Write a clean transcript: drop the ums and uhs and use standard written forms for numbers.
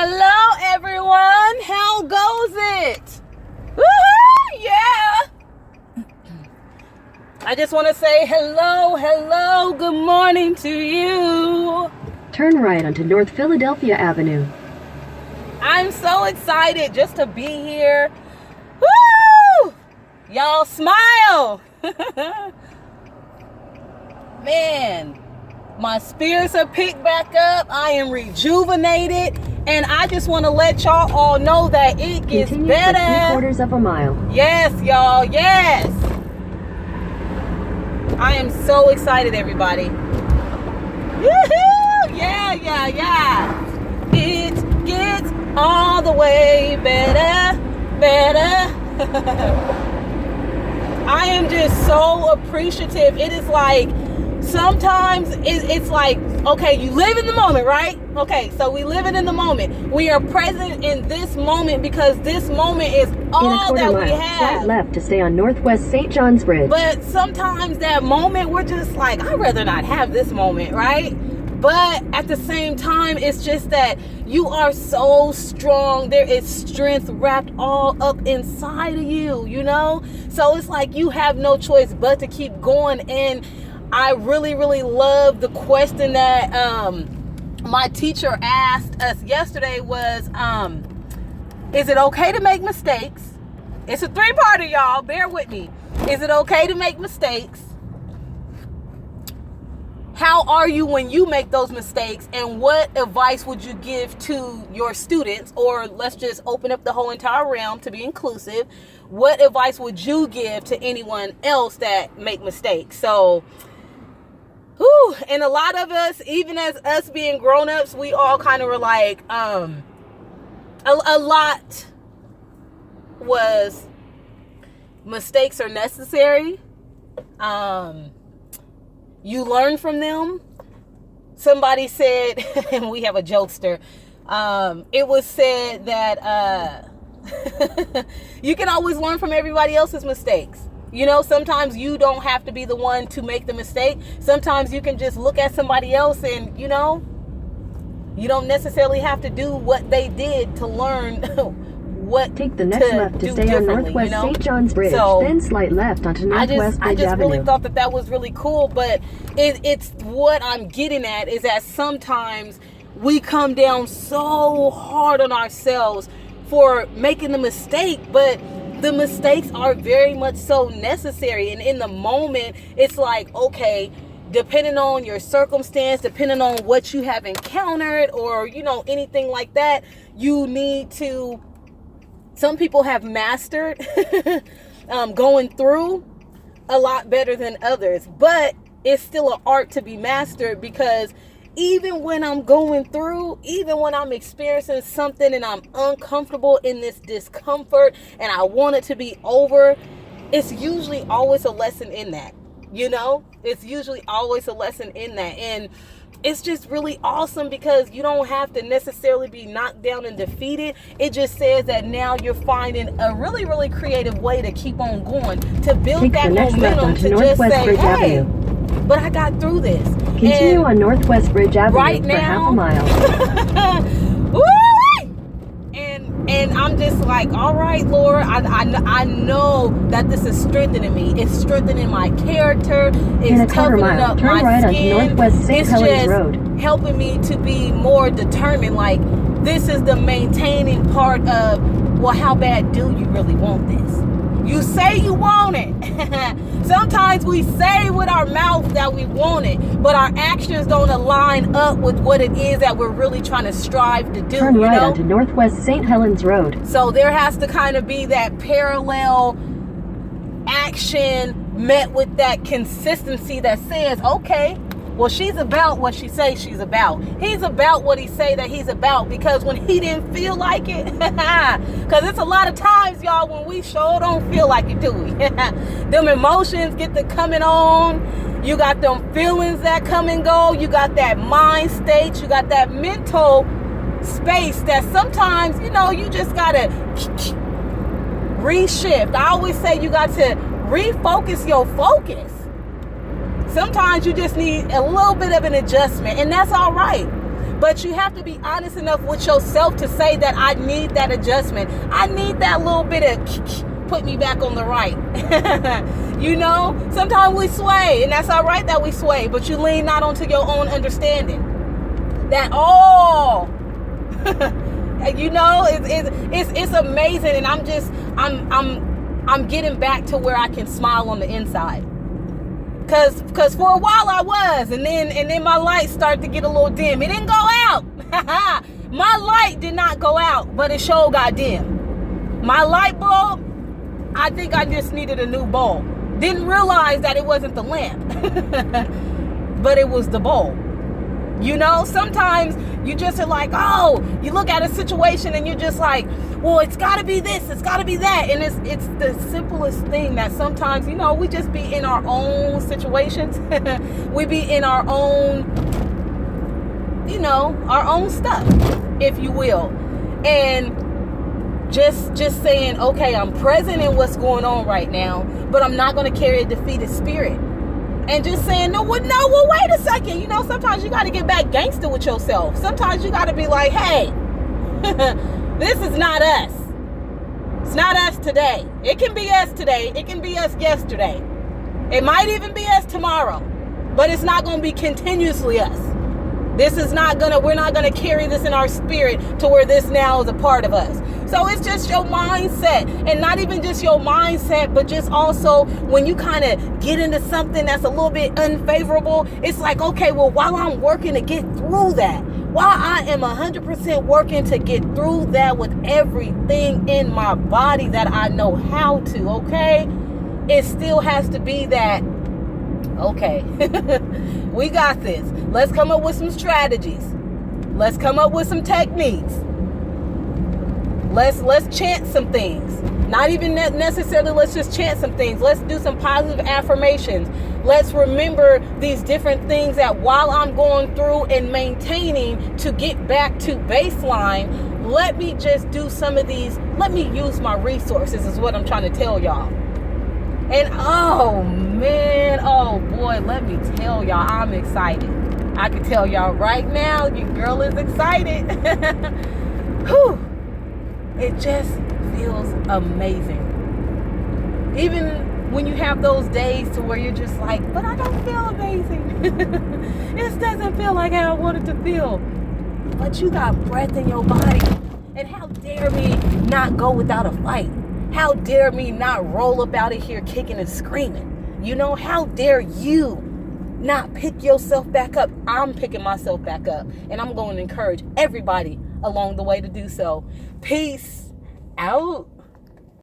Hello, everyone. How goes it? Woo-hoo! Yeah. I just want to say hello, good morning to you. Turn right onto North Philadelphia Avenue. I'm so excited just to be here. Woo! Y'all smile. Man, my spirits are picked back up. I am rejuvenated. And I just want to let y'all all know that it gets Continue better. for 3/4 of a mile. Yes, y'all. Yes. I am so excited, everybody. Woohoo! Yeah. It gets all the way better. I am just so appreciative. It is like, sometimes it's like, okay, you live in the moment, right? Okay, so we live in the moment. We are present in this moment because this moment is all that we have. Slight left to stay on Northwest St. John's Bridge. But sometimes that moment, we're just like, I'd rather not have this moment, right? But at the same time, it's just that you are so strong. There is strength wrapped all up inside of you, you know? So it's like you have no choice but to keep going. And I really love the question that my teacher asked us yesterday was, is it okay to make mistakes? It's a 3-parter, y'all. Bear with me. Is it okay to make mistakes? How are you when you make those mistakes? And what advice would you give to your students? Or let's just open up the whole entire realm to be inclusive. What advice would you give to anyone else that make mistakes? So, and a lot of us, even as us being grown-ups, we all kind of were like, a lot was mistakes are necessary. You learn from them. Somebody said, and we have a jokester, it was said that you can always learn from everybody else's mistakes. You know, sometimes you don't have to be the one to make the mistake. Sometimes you can just look at somebody else and, you know, you don't necessarily have to do what they did to learn what Take the next left to stay on Northwest St. John's Bridge, so, then slight left onto Northwest Bridge I just Avenue. really thought that was really cool, but it's what I'm getting at is that sometimes we come down so hard on ourselves for making the mistake, but the mistakes are very much so necessary. And in the moment, it's like, okay, depending on your circumstance, depending on what you have encountered or, you know, anything like that, you need to, some people have mastered going through a lot better than others, but it's still an art to be mastered, because even when I'm going through, even when I'm experiencing something and I'm uncomfortable in this discomfort and I want it to be over, it's usually always a lesson in that, you know? It's usually always a lesson in that. And it's just really awesome because you don't have to necessarily be knocked down and defeated. It just says that now you're finding a really creative way to keep on going, to build that momentum, to just say, hey, but I got through this. Continue on Northwest Bridge Avenue right for half a mile. And I'm just like, all right, Lord, I know that this is strengthening me. It's strengthening my character. It's toughening up my skin. It's just helping me to be more determined. Like, this is the maintaining part of, well, how bad do you really want this? You say you want it. Sometimes we say with our mouth that we want it, but our actions don't align up with what it is that we're really trying to strive to do. Turn right onto Northwest St. Helens Road. So there has to kind of be that parallel action met with that consistency that says, okay, well, she's about what she says she's about. He's about what he say that he's about, because when he didn't feel like it, because it's a lot of times, y'all, when we sure don't feel like it, do we? Them emotions get to coming on. You got them feelings that come and go. You got that mind state. You got that mental space that sometimes, you know, you just got to reshift. I always say you got to refocus your focus. Sometimes you just need a little bit of an adjustment, and that's all right. But you have to be honest enough with yourself to say that I need that adjustment. I need that little bit of put me back on the right. You know, sometimes we sway, and that's all right that we sway, but you lean not onto your own understanding. That all, you know, it's amazing, and I'm getting back to where I can smile on the inside. Cause for a while I was, and then my light started to get a little dim. It didn't go out. My light did not go out, but it sure got dim. My light bulb, I think I just needed a new bulb. Didn't realize that it wasn't the lamp, but it was the bulb. You know, sometimes you just are like, oh, you look at a situation and you're just like, well, it's got to be this, it's got to be that. And it's the simplest thing that sometimes, you know, we just be in our own situations. We be in our own, you know, our own stuff, if you will. And just saying, okay, I'm present in what's going on right now, but I'm not going to carry a defeated spirit. And just saying, well, wait a second. You know, sometimes you got to get back gangster with yourself. Sometimes you got to be like, hey, this is not us. It's not us today. It can be us today. It can be us yesterday. It might even be us tomorrow. But it's not going to be continuously us. We're not going to carry this in our spirit to where this now is a part of us. So it's just your mindset, and not even just your mindset, but just also when you kind of get into something that's a little bit unfavorable, it's like, okay, well, while I'm working to get through that, while I am 100% working to get through that with everything in my body that I know how to, okay, it still has to be that, okay, we got this. Let's come up with some strategies. Let's come up with some techniques. Let's chant some things. Not even necessarily let's just chant some things. Let's do some positive affirmations. Let's remember these different things that while I'm going through and maintaining to get back to baseline, let me just do some of these. Let me use my resources is what I'm trying to tell y'all. And oh man, oh boy, let me tell y'all, I'm excited. I can tell y'all right now, your girl is excited. Whew. It just feels amazing. Even when you have those days to where you're just like, but I don't feel amazing. It doesn't feel like how I want it to feel. But you got breath in your body. And how dare me not go without a fight? How dare me not roll up out of here kicking and screaming? You know, how dare you not pick yourself back up? I'm picking myself back up. And I'm going to encourage everybody along the way to do so. Peace out.